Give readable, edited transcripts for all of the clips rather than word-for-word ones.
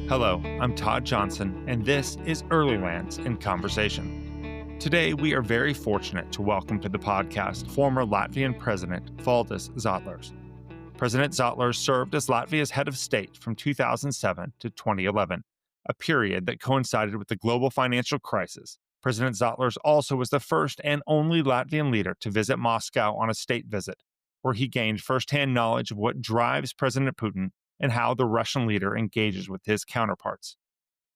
Hello, I'm Todd Johnson, and this is Earlylands in Conversation. Today, we are very fortunate to welcome to the podcast former Latvian President Valdis Zatlers. President Zatlers served as Latvia's head of state from 2007 to 2011, a period that coincided with the global financial crisis. President Zatlers also was the first and only Latvian leader to visit Moscow on a state visit, where he gained firsthand knowledge of what drives President Putin and how the Russian leader engages with his counterparts.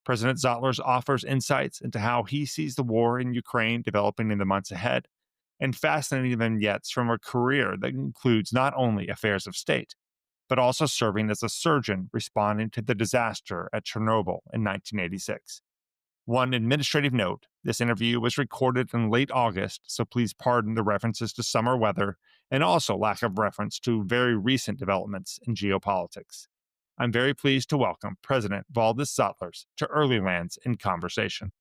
President Zatlers offers insights into how he sees the war in Ukraine developing in the months ahead, and fascinating vignettes from a career that includes not only affairs of state, but also serving as a surgeon responding to the disaster at Chernobyl in 1986. One administrative note, this interview was recorded in late August, so please pardon the references to summer weather and also lack of reference to very recent developments in geopolitics. I'm very pleased to welcome President Valdis Zatlers to Earlylands in Conversation.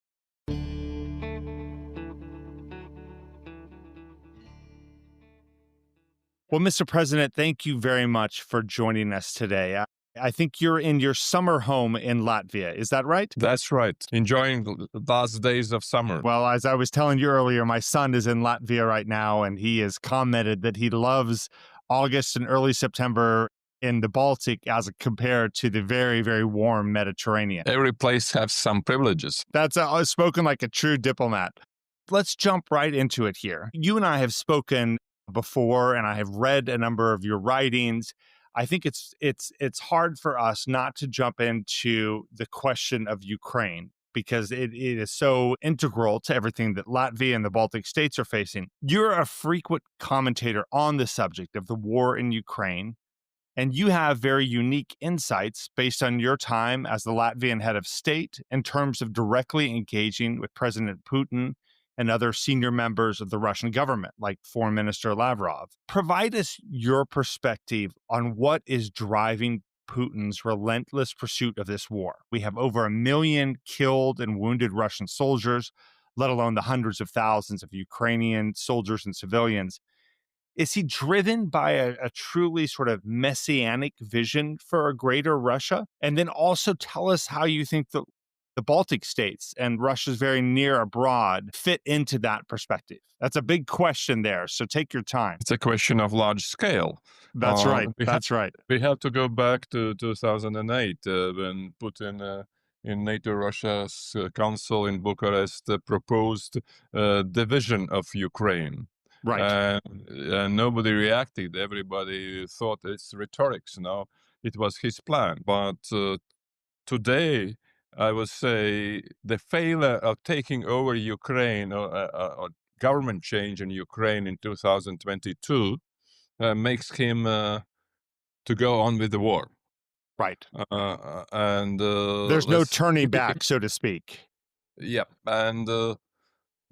Well, Mr. President, thank you very much for joining us today. I think you're in your summer home in Latvia. Is that right? That's right. Enjoying the last days of summer. Well, as I was telling you earlier, my son is in Latvia right now, and he has commented that he loves August and early September in the Baltic as compared to the very, very warm Mediterranean. Every place has some privileges. That's spoken like a true diplomat. Let's jump right into it here. You and I have spoken before, and I have read a number of your writings. I think it's hard for us not to jump into the question of Ukraine because it is so integral to everything that Latvia and the Baltic states are facing. You're a frequent commentator on the subject of the war in Ukraine, and you have very unique insights based on your time as the Latvian head of state in terms of directly engaging with President Putin and other senior members of the Russian government, like Foreign Minister Lavrov. Provide us your perspective on what is driving Putin's relentless pursuit of this war. We have over 1 million killed and wounded Russian soldiers, let alone the hundreds of thousands of Ukrainian soldiers and civilians. Is he driven by a truly sort of messianic vision for a greater Russia? And then also tell us how you think the Baltic states and Russia's very near abroad fit into that perspective. That's a big question there, so take your time. It's a question of large scale. That's right. That's right. We have to go back to 2008 when Putin in NATO-Russia's Council in Bucharest proposed division of Ukraine. Right. And nobody reacted. Everybody thought it's rhetorics. No, it was his plan. But today, I would say the failure of taking over Ukraine or government change in Ukraine in 2022 makes him to go on with the war. Right. And there's no turning back, so to speak. Yeah. And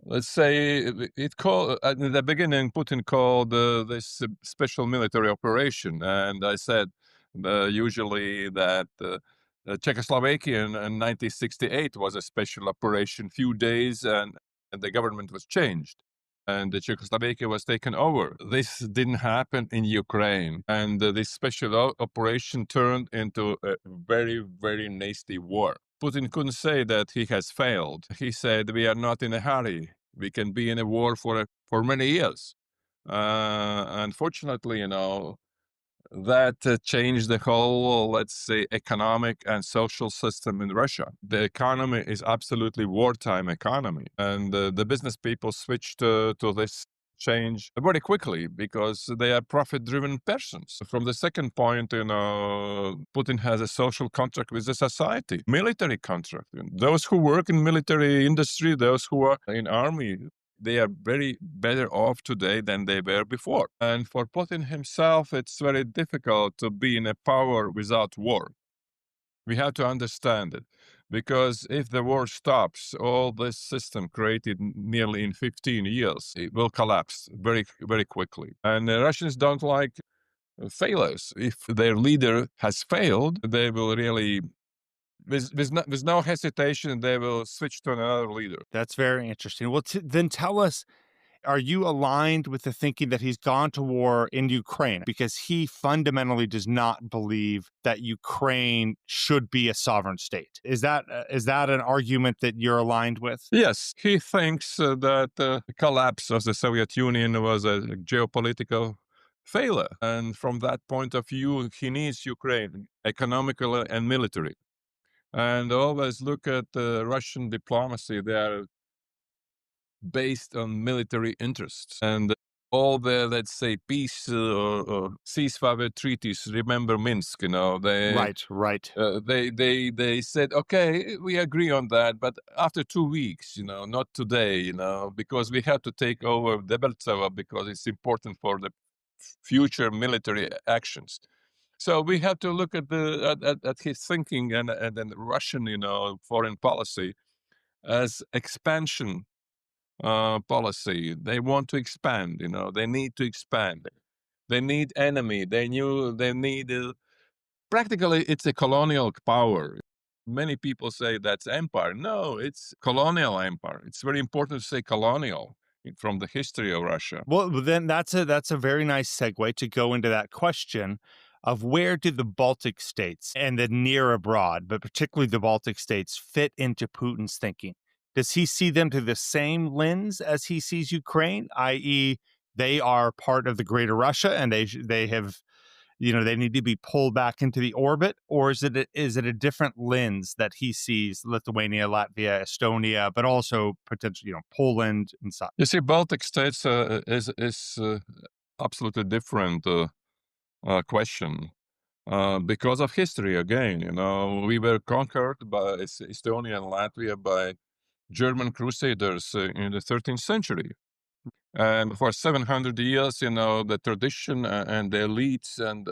let's say it called at the beginning, Putin called this special military operation. And I said usually that Czechoslovakia in 1968 was a special operation, few days, and the government was changed. And the Czechoslovakia was taken over. This didn't happen in Ukraine. And this special operation turned into a very, very nasty war. Putin couldn't say that he has failed. He said, we are not in a hurry. We can be in a war for many years. Unfortunately, that changed the whole, let's say, economic and social system in Russia. The economy is absolutely wartime economy. And the business people switched to this change very quickly because they are profit-driven persons. From the second point, Putin has a social contract with the society, military contract. Those who work in military industry, those who are in army, they are very better off today than they were before. And for Putin himself, it's very difficult to be in a power without war. We have to understand it. Because if the war stops, all this system created nearly in 15 years, it will collapse very, very quickly. And the Russians don't like failures. If their leader has failed, they will really, with no hesitation, they will switch to another leader. That's very interesting. Well, then tell us, Are you aligned with the thinking that he's gone to war in Ukraine because he fundamentally does not believe that Ukraine should be a sovereign state? Is that an argument that you're aligned with? Yes, he thinks that the collapse of the Soviet Union was a geopolitical failure. And from that point of view, he needs Ukraine economically and military. And always look at Russian diplomacy. They are based on military interests. And all the, let's say, peace or ceasefire treaties, remember Minsk, Right, right, they said, okay, we agree on that, but after 2 weeks, not today, because we have to take over Debeltseva because it's important for the future military actions. So we have to look at at his thinking and then Russian, foreign policy as expansion policy. They want to expand. They need to expand. They need enemy. They need practically, it's a colonial power. Many people say that's empire. No, it's colonial empire. It's very important to say colonial from the history of Russia. Well, then that's a very nice segue to go into that question of where do the Baltic states and the near abroad, but particularly the Baltic states, fit into Putin's thinking? Does he see them through the same lens as he sees Ukraine, i.e., they are part of the greater Russia and they have, they need to be pulled back into the orbit? Or is it a different lens that he sees Lithuania, Latvia, Estonia, but also potentially, Poland and such? You see, Baltic states is absolutely different question. Because of history again, we were conquered by Estonia and Latvia by German crusaders in the 13th century. And for 700 years, the tradition and the elites and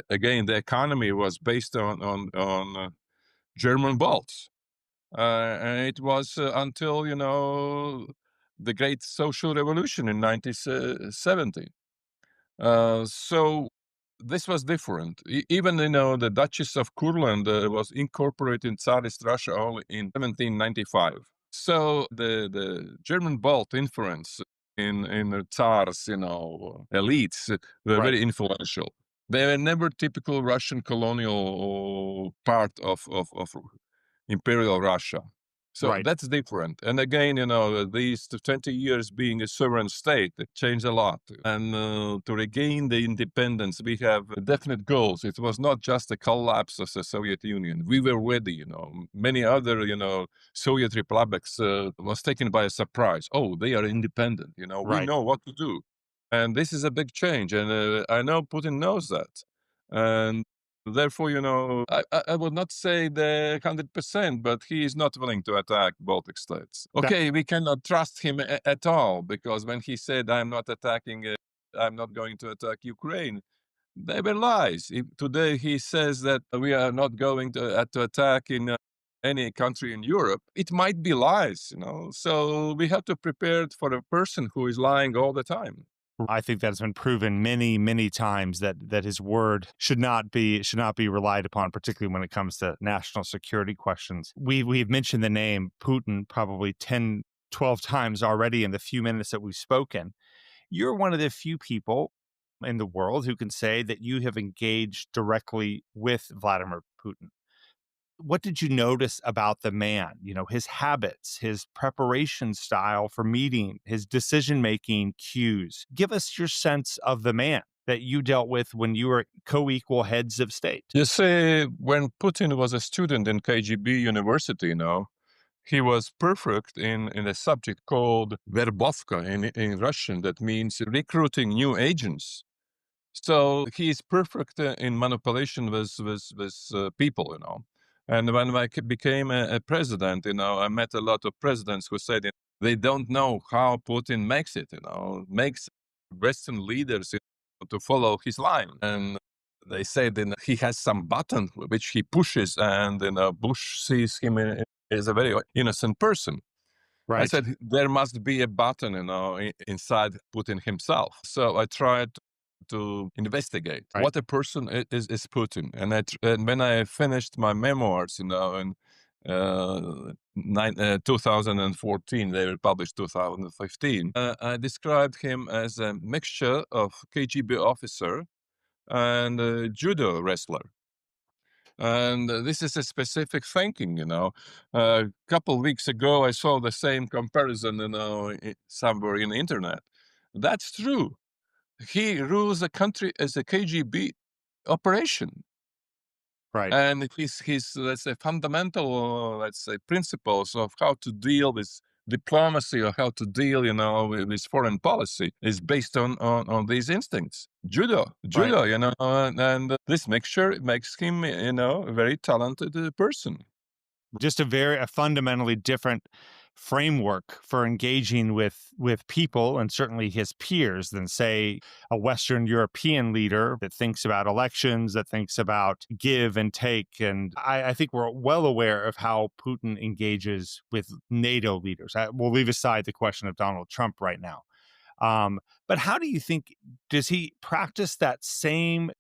again, the economy was based on German vaults. And it was until, the great social revolution in 1970. So this was different. Even, the Duchess of Kurland was incorporated in Tsarist Russia only in 1795. So the German Balt influence in the Tsars, elites were Right. very influential. They were never typical Russian colonial part of imperial Russia. So Right. that's different. And again, these 20 years being a sovereign state, it changed a lot. And to regain the independence, we have definite goals. It was not just the collapse of the Soviet Union. We were ready, Many other, Soviet republics was taken by a surprise. Oh, they are independent, we Right. know what to do. And this is a big change. And I know Putin knows that. And therefore, I would not say the 100%, but he is not willing to attack Baltic states. That Okay, we cannot trust him at all because when he said, I'm not attacking, I'm not going to attack Ukraine, they were lies. Today he says that we are not going to attack in any country in Europe. It might be lies, So we have to prepare for a person who is lying all the time. I think that's been proven many, many times that his word should not be relied upon, particularly when it comes to national security questions. We've mentioned the name Putin probably 10, 12 times already in the few minutes that we've spoken. You're one of the few people in the world who can say that you have engaged directly with Vladimir Putin. What did you notice about the man? His habits, his preparation style for meeting, his decision-making cues. Give us your sense of the man that you dealt with when you were co-equal heads of state. You see, when Putin was a student in KGB university, he was perfect in a subject called verbovka in Russian. That means recruiting new agents. So he is perfect in manipulation with people, And when I became a president, I met a lot of presidents who said they don't know how Putin makes it, makes Western leaders to follow his line. And they said he has some button which he pushes, and Bush sees him as a very innocent person. I Right. said there must be a button, inside Putin himself. So I tried to investigate Right. what a person is Putin. And when I finished my memoirs, and 2014, they were published 2015. I described him as a mixture of KGB officer and a judo wrestler. And this is a specific thinking, A couple weeks ago, I saw the same comparison, somewhere in the internet. That's true. He rules the country as a KGB operation. Right. And his let's say, fundamental, let's say, principles of how to deal with diplomacy or how to deal, with foreign policy is based on these instincts. Judo, Right. and this mixture makes him, a very talented person. Just a fundamentally different framework for engaging with people and certainly his peers than, say, a Western European leader that thinks about elections, that thinks about give and take. And I think we're well aware of how Putin engages with NATO leaders. We'll leave aside the question of Donald Trump right now. But how do you think, does he practice that same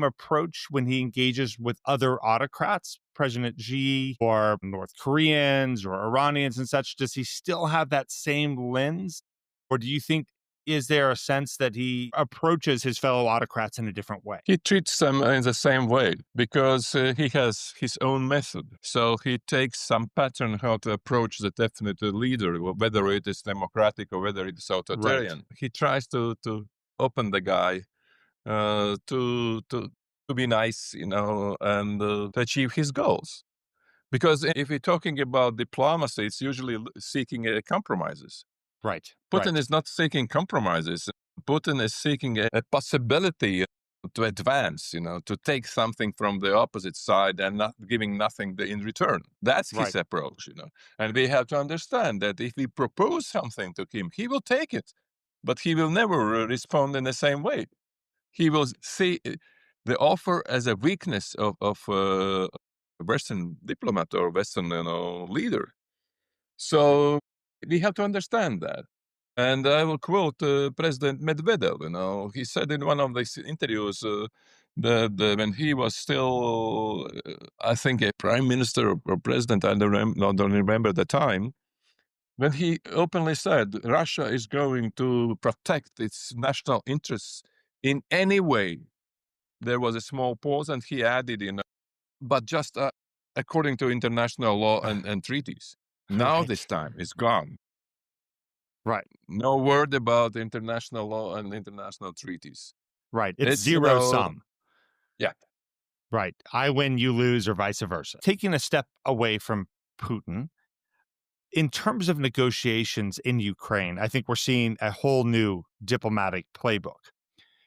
approach when he engages with other autocrats, President Xi or North Koreans or Iranians and such? Does he still have that same lens? Or do you think, is there a sense that he approaches his fellow autocrats in a different way? He treats them in the same way because he has his own method. So he takes some pattern how to approach the definite leader, whether it is democratic or whether it is authoritarian. Right. He tries to open the guy to be nice, and to achieve his goals. Because if we're talking about diplomacy, it's usually seeking compromises. Right. Putin is not seeking compromises. Putin is seeking a possibility to advance, to take something from the opposite side and not giving nothing in return. That's his approach, And we have to understand that if we propose something to him, he will take it, but he will never respond in the same way. He will see the offer as a weakness of a Western diplomat or Western leader. So we have to understand that. And I will quote President Medvedev. He said in one of these interviews that when he was still, I think, a prime minister or president, I don't remember the time, when he openly said Russia is going to protect its national interests in any way. There was a small pause, and he added, but just according to international law and treaties. Now this time it's gone. Right. No word about international law and international treaties. Right. It's zero sum. Yeah. Right. I win, you lose, or vice versa. Taking a step away from Putin, in terms of negotiations in Ukraine, I think we're seeing a whole new diplomatic playbook.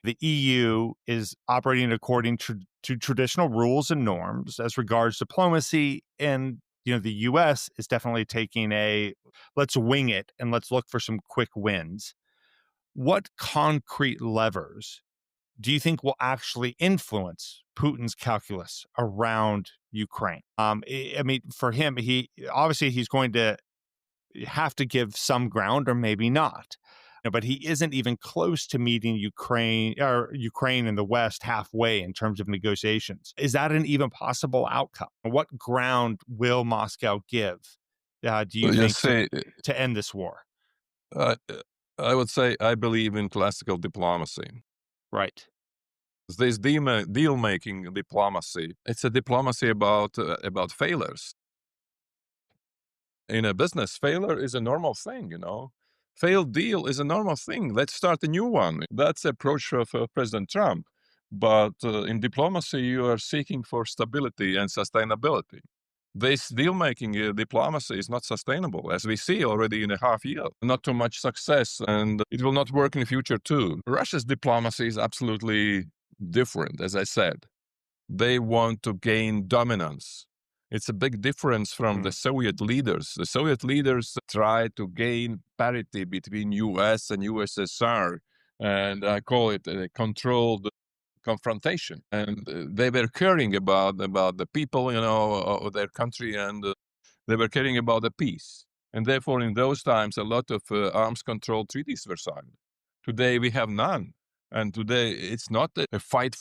The EU is operating according to traditional rules and norms as regards diplomacy, and the US is definitely taking let's wing it and let's look for some quick wins. What concrete levers do you think will actually influence Putin's calculus around Ukraine? I mean, for him, he's going to have to give some ground, or maybe not. But he isn't even close to meeting Ukraine and the West halfway in terms of negotiations. Is that an even possible outcome? What ground will Moscow give, do you think, to end this war? I would say I believe in classical diplomacy. Right. This deal-making diplomacy, it's a diplomacy about failures. In a business, failure is a normal thing, Failed deal is a normal thing. Let's start a new one. That's the approach of President Trump. But in diplomacy, you are seeking for stability and sustainability. This deal-making diplomacy is not sustainable, as we see already in a half year. Not too much success, and it will not work in the future too. Russia's diplomacy is absolutely different, as I said. They want to gain dominance. It's a big difference from the Soviet leaders. The Soviet leaders tried to gain parity between US and USSR, and I call it a controlled confrontation. And they were caring about the people, of their country, and they were caring about the peace. And therefore, in those times, a lot of arms control treaties were signed. Today, we have none. And today, it's not a fight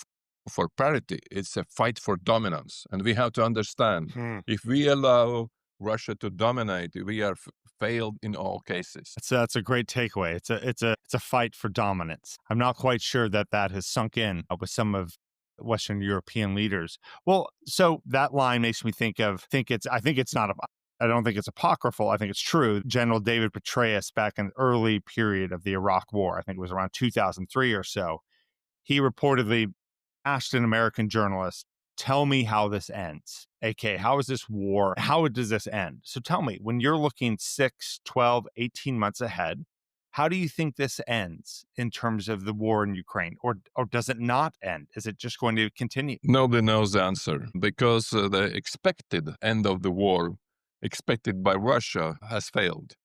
for parity. It's a fight for dominance. And we have to understand, Hmm. if we allow Russia to dominate, we are failed in all cases. That's a great takeaway. It's a fight for dominance. I'm not quite sure that that has sunk in with some of Western European leaders. Well, so that line makes me I think it's not, I don't think it's apocryphal. I think it's true. General David Petraeus, back in the early period of the Iraq War, I think it was around 2003 or so, he reportedly asked an American journalist, tell me how this ends. AK, how is this war? How does this end? So tell me, when you're looking 6, 12, 18 months ahead, how do you think this ends in terms of the war in Ukraine? Or does it not end? Is it just going to continue? Nobody knows the answer because the expected end of the war, expected by Russia, has failed.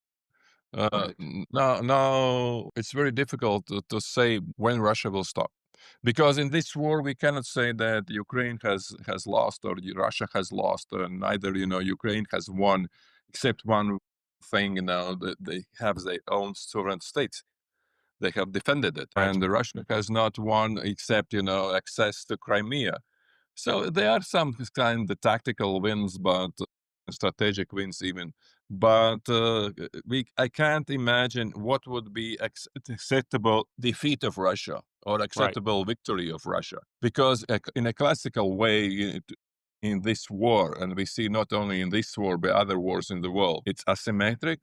Right. Now, it's very difficult to say when Russia will stop. Because in this war, we cannot say that Ukraine has lost or Russia has lost, or neither, Ukraine has won, except one thing, that they have their own sovereign states. They have defended it. Right. And Russia has not won except, access to Crimea. So there are some kind of tactical wins, but strategic wins even. But I can't imagine what would be acceptable defeat of Russia or Right. acceptable victory of Russia, because in a classical way, in this war, and we see not only in this war but other wars in the world, it's asymmetric,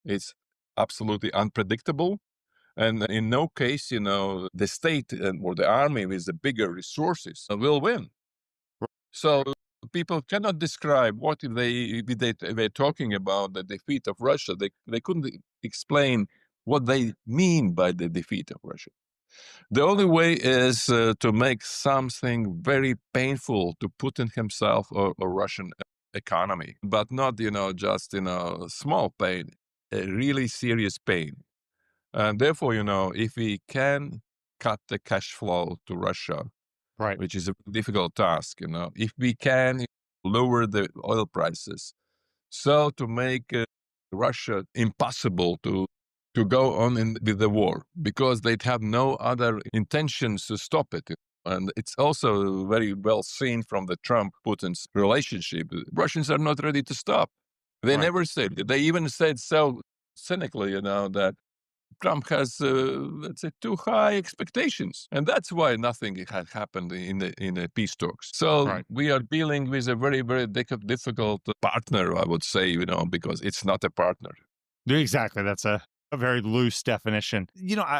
it's absolutely unpredictable. And in no case, the state or the army with the bigger resources will win. So people cannot describe what they're talking about, the defeat of Russia. They couldn't explain what they mean by the defeat of Russia. The only way is to make something very painful to Putin himself or Russian economy, but not, just, small pain, a really serious pain. And therefore, if we can cut the cash flow to Russia, Right. which is a difficult task, if we can lower the oil prices, so to make Russia impossible to go on with the war, because they'd have no other intentions to stop it. And it's also very well seen from the Trump-Putin's relationship. Russians are not ready to stop. They Right. never said it. They even said so cynically, that Trump has, let's say, too high expectations, and that's why nothing had happened in the peace talks. So Right. we are dealing with a very, very difficult partner, I would say, because it's not a partner. Exactly. That's a very loose definition.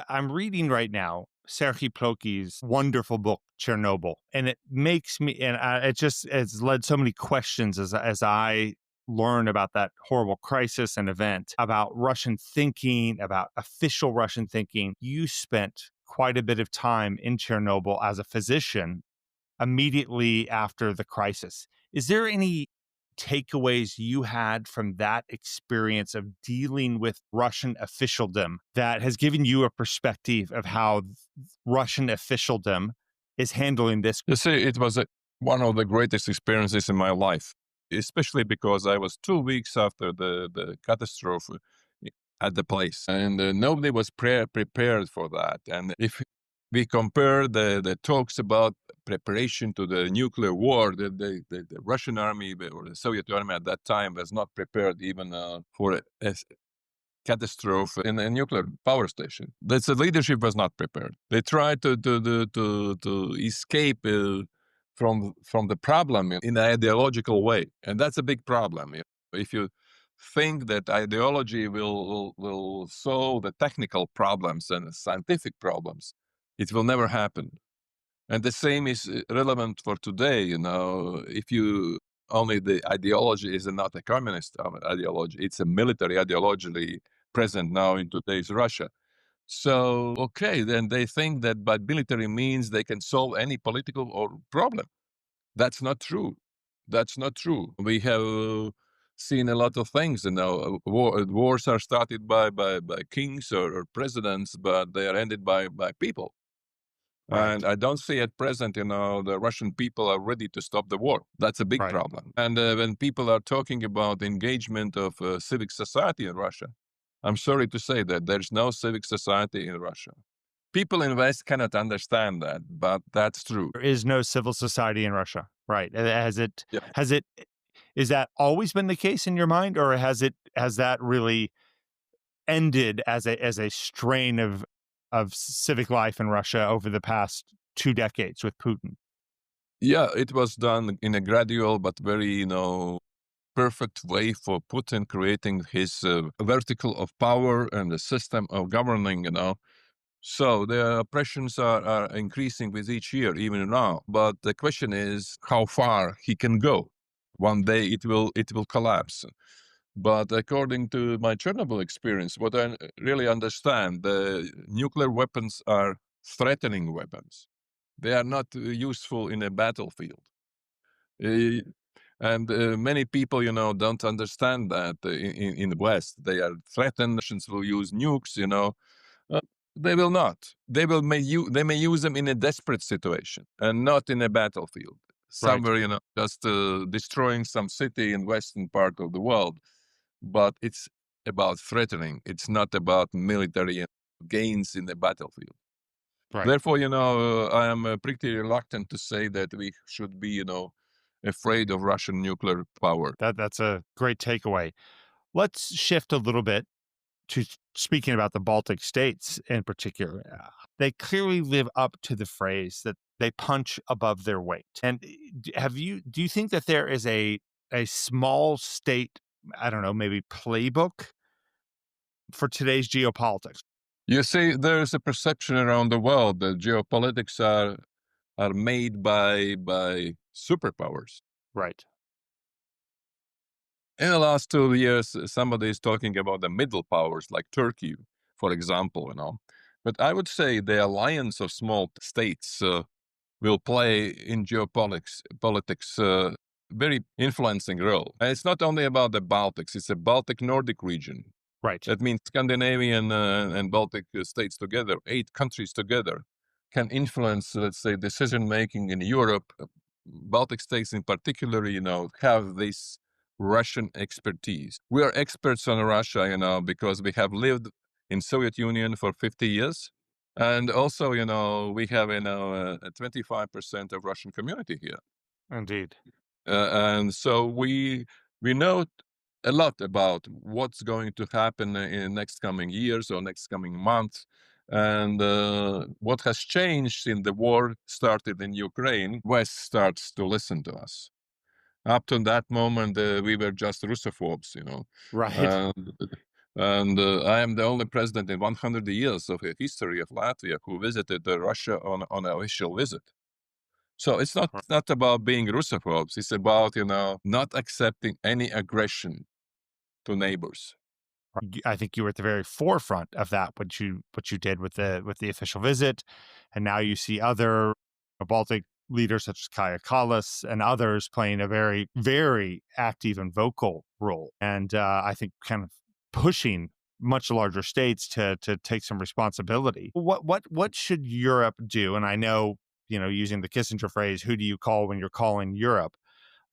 I'm reading right now Serhii Plokhy's wonderful book, Chernobyl, and it makes me, and it's led so many questions as I learn about that horrible crisis and event, about Russian thinking, about official Russian thinking. You spent quite a bit of time in Chernobyl as a physician immediately after the crisis. Is there any takeaways you had from that experience of dealing with Russian officialdom that has given you a perspective of how Russian officialdom is handling this? You see, it was one of the greatest experiences in my life, especially because I was 2 weeks after the catastrophe at the place, and nobody was prepared for that. And if we compare the talks about preparation to the nuclear war, the Russian army or the Soviet army at that time was not prepared even for a catastrophe in a nuclear power station. The leadership was not prepared. They tried to escape from the problem in an ideological way, and that's a big problem. If you think that ideology will solve the technical problems and scientific problems, it will never happen. And the same is relevant for today. If you only the ideology is not a communist ideology, it's a military ideology present now in today's Russia. So, okay, then they think that by military means they can solve any political or problem. That's not true. That's not true. We have seen a lot of things. Wars are started by kings or presidents, but they are ended by people. Right. And I don't see at present, the Russian people are ready to stop the war. That's a big Right. problem. And when people are talking about engagement of civic society in Russia, I'm sorry to say that there's no civic society in Russia. People in West cannot understand that, but that's true. There is no civil society in Russia, right? Yeah. Has it, is that always been the case in your mind, or has that really ended as a strain of civic life in Russia over the past 2 decades with Putin? Yeah, it was done in a gradual but very, perfect way for Putin creating his vertical of power and the system of governing, So the oppressions are increasing with each year, even now. But the question is how far he can go. One day it will collapse. But according to my Chernobyl experience, what I really understand, the nuclear weapons are threatening weapons. They are not useful in a battlefield. Uh, and many people, don't understand that in the West. They are threatened. Nations will use nukes, uh, they will not. They may use them in a desperate situation and not in a battlefield. Right, Somewhere, just destroying some city in western part of the world. But it's about threatening. It's not about military gains in the battlefield. right. Therefore, I am pretty reluctant to say that we should be, afraid of Russian nuclear power. That's a great takeaway. Let's shift a little bit to speaking about the Baltic states in particular. They clearly live up to the phrase that they punch above their weight. And do you think that there is a small state, I don't know, maybe playbook for today's geopolitics? You see, there's a perception around the world that geopolitics are made by superpowers. Right. In the last 2 years, somebody is talking about the middle powers like Turkey, for example, But I would say the alliance of small states will play in geopolitics politics very influencing role. And it's not only about the Baltics; it's a Baltic Nordic region. Right. That means Scandinavian and Baltic states together, 8 countries together, can influence, let's say, decision making in Europe. Baltic states, in particular, have this Russian expertise. We are experts on Russia, because we have lived in Soviet Union for 50 years. And also, we have, 25% of Russian community here. Indeed. And so we know a lot about what's going to happen in next coming years or next coming months. And what has changed in the war started in Ukraine, West starts to listen to us. Up to that moment, we were just Russophobes. Right. And, I am the only president in 100 years of the history of Latvia who visited Russia on an official visit. So it's not about being Russophobes. It's about, not accepting any aggression to neighbors. I think you were at the very forefront of that, what you did with the official visit, and now you see other Baltic leaders such as Kaya Kallas and others playing a very, very active and vocal role, and I think kind of pushing much larger states to take some responsibility. What should Europe do? And I know, using the Kissinger phrase, "Who do you call when you're calling Europe?"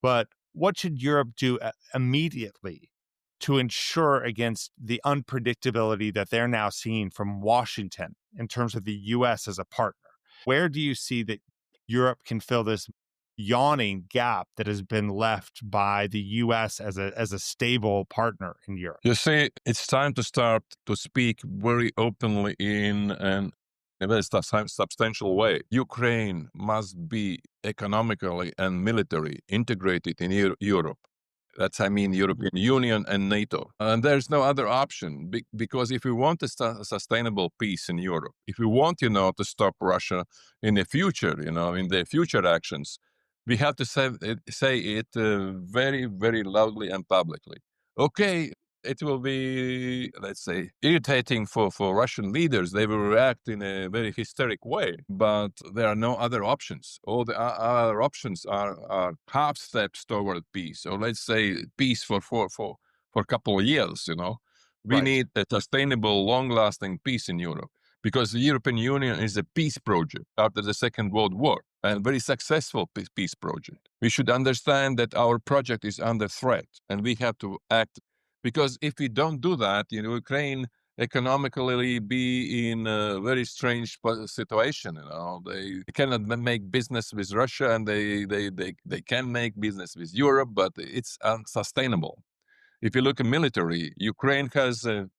But what should Europe do immediately to ensure against the unpredictability that they're now seeing from Washington in terms of the US as a partner? Where do you see that Europe can fill this yawning gap that has been left by the US as a stable partner in Europe? You see, it's time to start to speak very openly in a very substantial way. Ukraine must be economically and military integrated in Europe. That's, European Union and NATO. And there's no other option because if we want a sustainable peace in Europe, if we want, to stop Russia in the future, in their future actions, we have to say it very, very loudly and publicly. Okay, it will be, let's say, irritating for Russian leaders. They will react in a very hysteric way, but there are no other options. All the other options are half steps toward peace, or let's say peace for a couple of years. We Right. need a sustainable, long-lasting peace in Europe because the European Union is a peace project after the Second World War and very successful peace project. We should understand that our project is under threat and we have to act because if we don't do that, Ukraine economically be in a very strange situation. They cannot make business with Russia, and they can make business with Europe, but it's unsustainable. If you look at military, Ukraine has the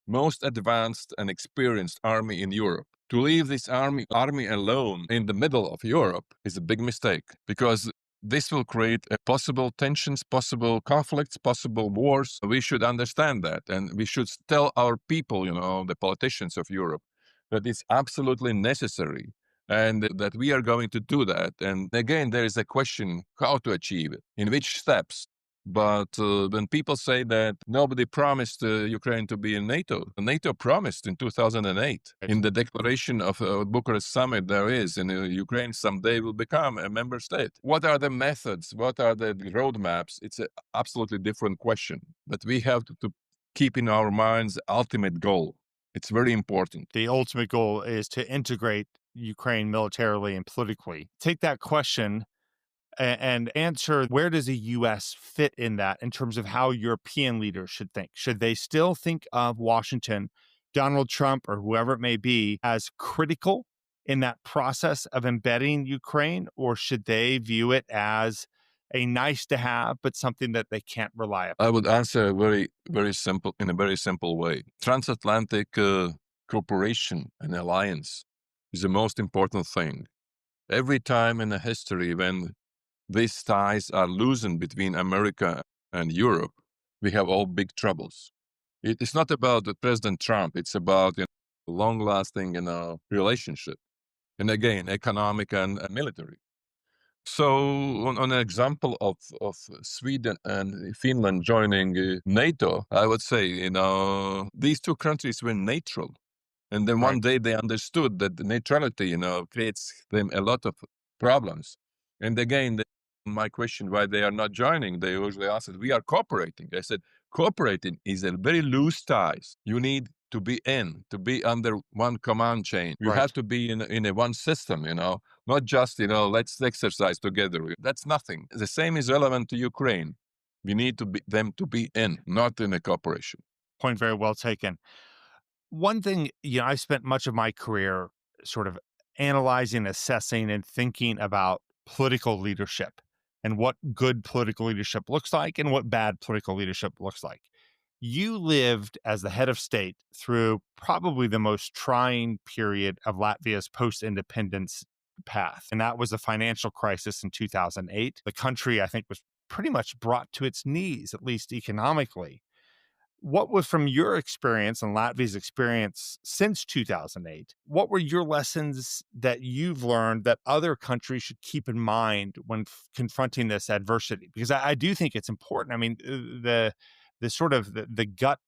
most advanced and experienced army in Europe. To leave this army alone in the middle of Europe is a big mistake, because this will create possible tensions, possible conflicts, possible wars. We should understand that, and we should tell our people, the politicians of Europe, that it's absolutely necessary and that we are going to do that. And again, there is a question how to achieve it, in which steps. But when people say that nobody promised Ukraine to be in NATO promised in 2008. In the declaration of Bucharest summit, there is, and Ukraine someday will become a member state. What are the methods? What are the roadmaps? It's an absolutely different question. But we have to keep in our minds the ultimate goal. It's very important. The ultimate goal is to integrate Ukraine militarily and politically. Take that question and answer, where does the U.S. fit in that in terms of how European leaders should think? Should they still think of Washington, Donald Trump, or whoever it may be, as critical in that process of embedding Ukraine, or should they view it as a nice to have, but something that they can't rely upon? I would answer in a very simple way. Transatlantic cooperation and alliance is the most important thing. Every time in the history when these ties are loosened between America and Europe, we have all big troubles. It's not about President Trump. It's about long-lasting relationship. And again, economic and military. So on an example of Sweden and Finland joining NATO, I would say, these two countries were neutral. And then one day they understood that the neutrality, creates them a lot of problems. And again, my question why they are not joining, they usually answered, we are cooperating. I said, cooperating is a very loose ties. You need to be under one command chain. You have to be in a one system, not just, let's exercise together. That's nothing. The same is relevant to Ukraine. We need them to be not in a cooperation. Point very well taken. One thing, I spent much of my career sort of analyzing, assessing, and thinking about political leadership and what good political leadership looks like and what bad political leadership looks like. You lived as the head of state through probably the most trying period of Latvia's post-independence path, and that was the financial crisis in 2008. The country, I think, was pretty much brought to its knees, at least economically. What was, from your experience and Latvia's experience since 2008, what were your lessons that you've learned that other countries should keep in mind when confronting this adversity? Because I do think it's important. I mean, the sort of the gut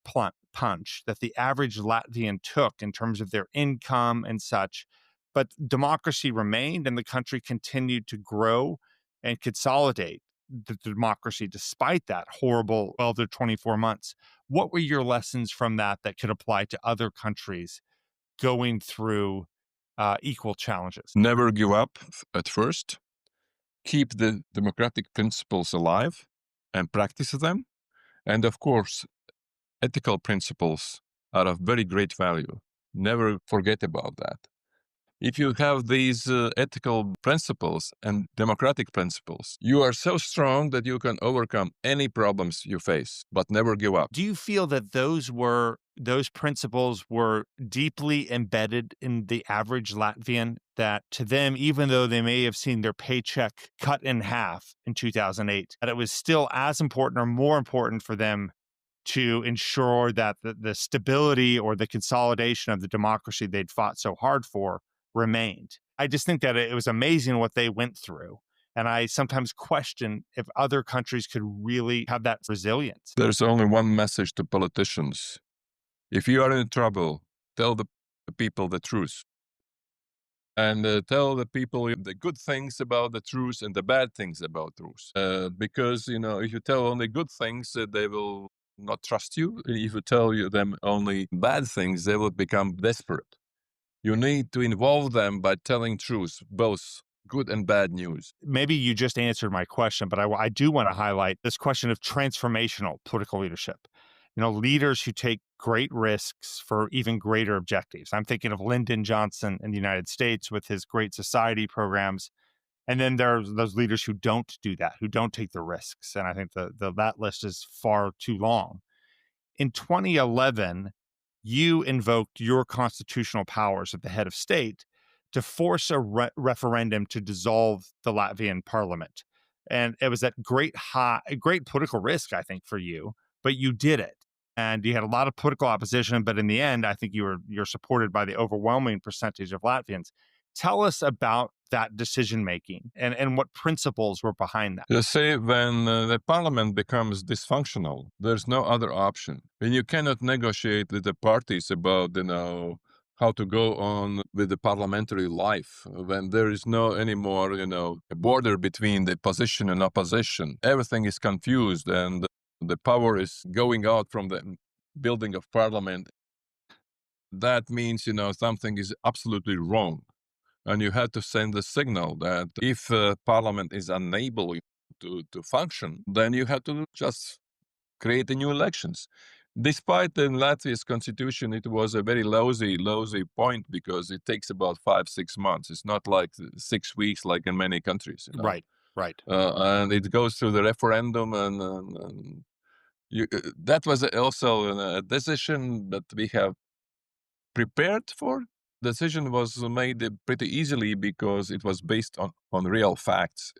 punch that the average Latvian took in terms of their income and such, but democracy remained and the country continued to grow and consolidate the democracy despite that horrible 12 to 24 months. What were your lessons from that could apply to other countries going through equal challenges? Never give up at first. Keep the democratic principles alive and practice them. And of course, ethical principles are of very great value. Never forget about that. If you have these ethical principles and democratic principles, you are so strong that you can overcome any problems you face, but never give up. Do you feel that those principles were deeply embedded in the average Latvian, that to them, even though they may have seen their paycheck cut in half in 2008, that it was still as important or more important for them to ensure that the stability or the consolidation of the democracy they'd fought so hard for remained? I just think that it was amazing what they went through. And I sometimes question if other countries could really have that resilience. There's only one message to politicians. If you are in trouble, tell the people the truth. And tell the people the good things about the truth and the bad things about truth. Because, if you tell only good things, they will not trust you. If you tell them only bad things, they will become desperate. You need to involve them by telling truth, both good and bad news. Maybe you just answered my question, but I do want to highlight this question of transformational political leadership. Leaders who take great risks for even greater objectives. I'm thinking of Lyndon Johnson in the United States with his Great Society programs. And then there's those leaders who don't do that, who don't take the risks. And I think that list is far too long. In 2011, you invoked your constitutional powers at the head of state to force a referendum to dissolve the Latvian parliament. And it was at great political risk, I think, for you, but you did it. And you had a lot of political opposition, but in the end, I think you're supported by the overwhelming percentage of Latvians. Tell us about that decision making and what principles were behind that. You see, when the parliament becomes dysfunctional, there's no other option. When you cannot negotiate with the parties about, how to go on with the parliamentary life, when there is no anymore, a border between the position and opposition, everything is confused and the power is going out from the building of parliament. That means, something is absolutely wrong. And you had to send a signal that if parliament is unable to function, then you have to just create the new elections. Despite in Latvia's constitution, it was a very lousy point because it takes about 5-6 months. It's not like 6 weeks like in many countries. Right, right. And it goes through the referendum, and that was also a decision that we have prepared for. Decision was made pretty easily because it was based on real facts.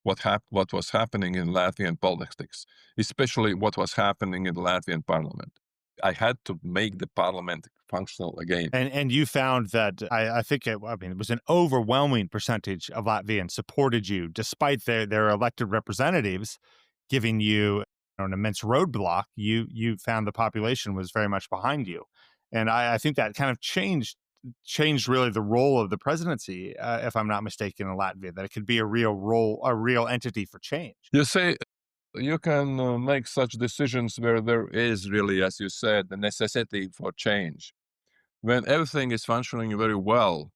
What was happening in Latvian politics, especially what was happening in the Latvian parliament. I had to make the parliament functional again. And you found that I think it was an overwhelming percentage of Latvians supported you, despite their elected representatives giving you an immense roadblock. You found the population was very much behind you, and I think that kind of changed really the role of the presidency, if I'm not mistaken, in Latvia. That it could be a real role, a real entity for change. You say you can make such decisions where there is really, as you said, the necessity for change. When everything is functioning very well,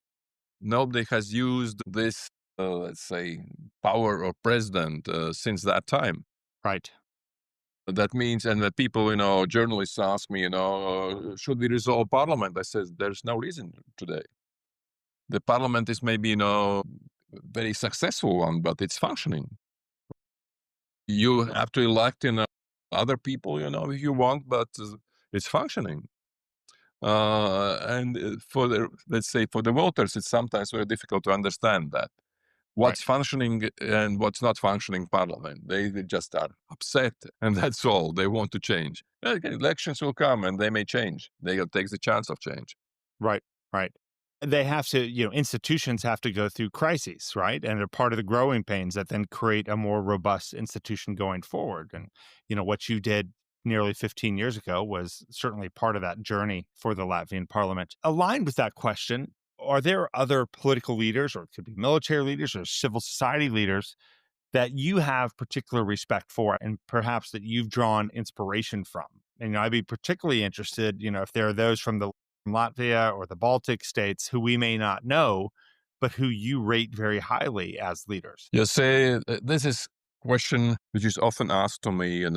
nobody has used this, let's say, power of president since that time. Right. That means, and the people, journalists ask me, should we resolve parliament? I says, there's no reason today. The parliament is maybe, very successful one, but it's functioning. You have to elect, other people, if you want, but it's functioning. And let's say, for the voters, it's sometimes very difficult to understand that. What's functioning and what's not functioning parliament. They just are upset, and that's all. They want to change. Okay, elections will come, and they may change. They'll take the chance of change. Right, right. They have to, institutions have to go through crises, right? And they're part of the growing pains that then create a more robust institution going forward. And, what you did nearly 15 years ago was certainly part of that journey for the Latvian parliament. Aligned with that question, are there other political leaders, or it could be military leaders or civil society leaders, that you have particular respect for and perhaps that you've drawn inspiration from? And I'd be particularly interested, if there are those from Latvia or the Baltic states who we may not know, but who you rate very highly as leaders. You see, this is question which is often asked to me, and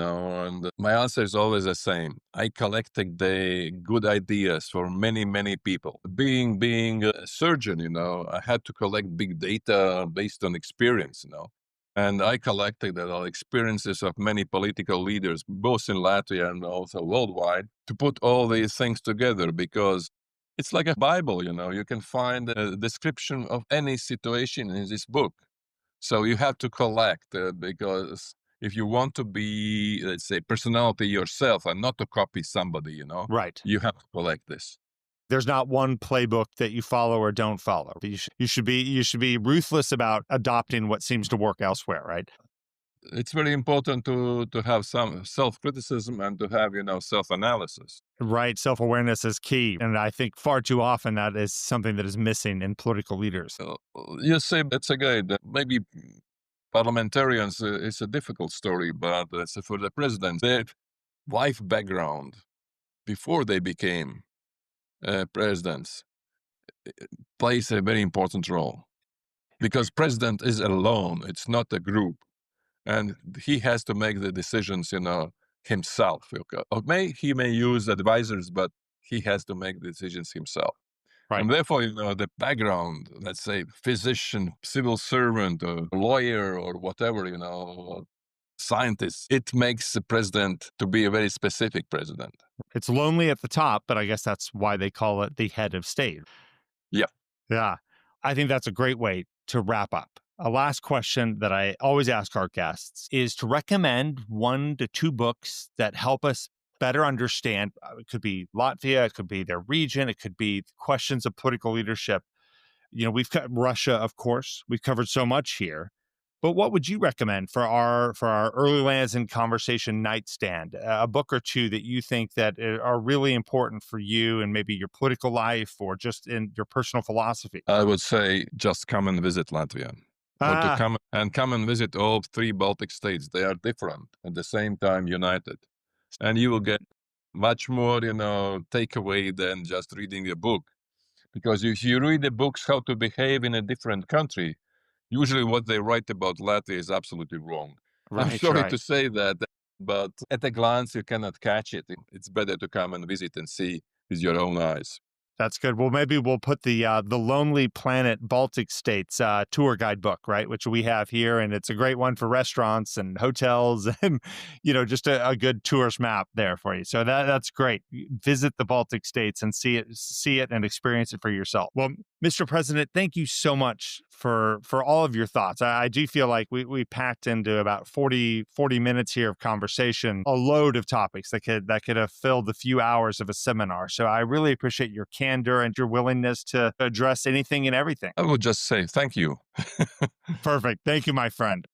my answer is always the same. I collected the good ideas for many people. Being a surgeon, I had to collect big data based on experience, and I collected the experiences of many political leaders, both in Latvia and also worldwide, to put all these things together, because it's like a Bible, you can find a description of any situation in this book. So you have to collect, because if you want to be, let's say, personality yourself and not to copy somebody, Right. You have to collect this. There's not one playbook that you follow or don't follow. You should be ruthless about adopting what seems to work elsewhere, right? It's very important to have some self-criticism and to have, self-analysis. Right. Self-awareness is key. And I think far too often that is something that is missing in political leaders. You say that's again, maybe parliamentarians is a difficult story, but for the president, their life background before they became presidents plays a very important role, because president is alone. It's not a group. And he has to make the decisions, himself. Okay? Or he may use advisors, but he has to make decisions himself. Right. And therefore, the background, let's say physician, civil servant, or lawyer, or whatever, scientist, it makes the president to be a very specific president. It's lonely at the top, but I guess that's why they call it the head of state. Yeah. Yeah. I think that's a great way to wrap up. A last question that I always ask our guests is to recommend 1 to 2 books that help us better understand. It could be Latvia, it could be their region, it could be questions of political leadership. We've got Russia, of course. We've covered so much here. But what would you recommend for our Earlylands in Conversation nightstand? A book or two that you think that are really important for you and maybe your political life or just in your personal philosophy? I would say just come and visit Latvia. Or to come and visit all 3 Baltic states. They are different, at the same time united. And you will get much more, takeaway than just reading a book. Because if you read the books how to behave in a different country, usually what they write about Latvia is absolutely wrong. I'm Right, sorry right. to say that, but at a glance you cannot catch it. It's better to come and visit and see with your own eyes. That's good. Well, maybe we'll put the Lonely Planet Baltic States tour guide book, right, which we have here, and it's a great one for restaurants and hotels, and just a good tourist map there for you. So that's great. Visit the Baltic states and see it, and experience it for yourself. Well, Mr. President, thank you so much for all of your thoughts. I do feel like we packed into about 40 minutes here of conversation, a load of topics that could have filled a few hours of a seminar. So I really appreciate your candor and your willingness to address anything and everything. I would just say thank you. Perfect. Thank you, my friend.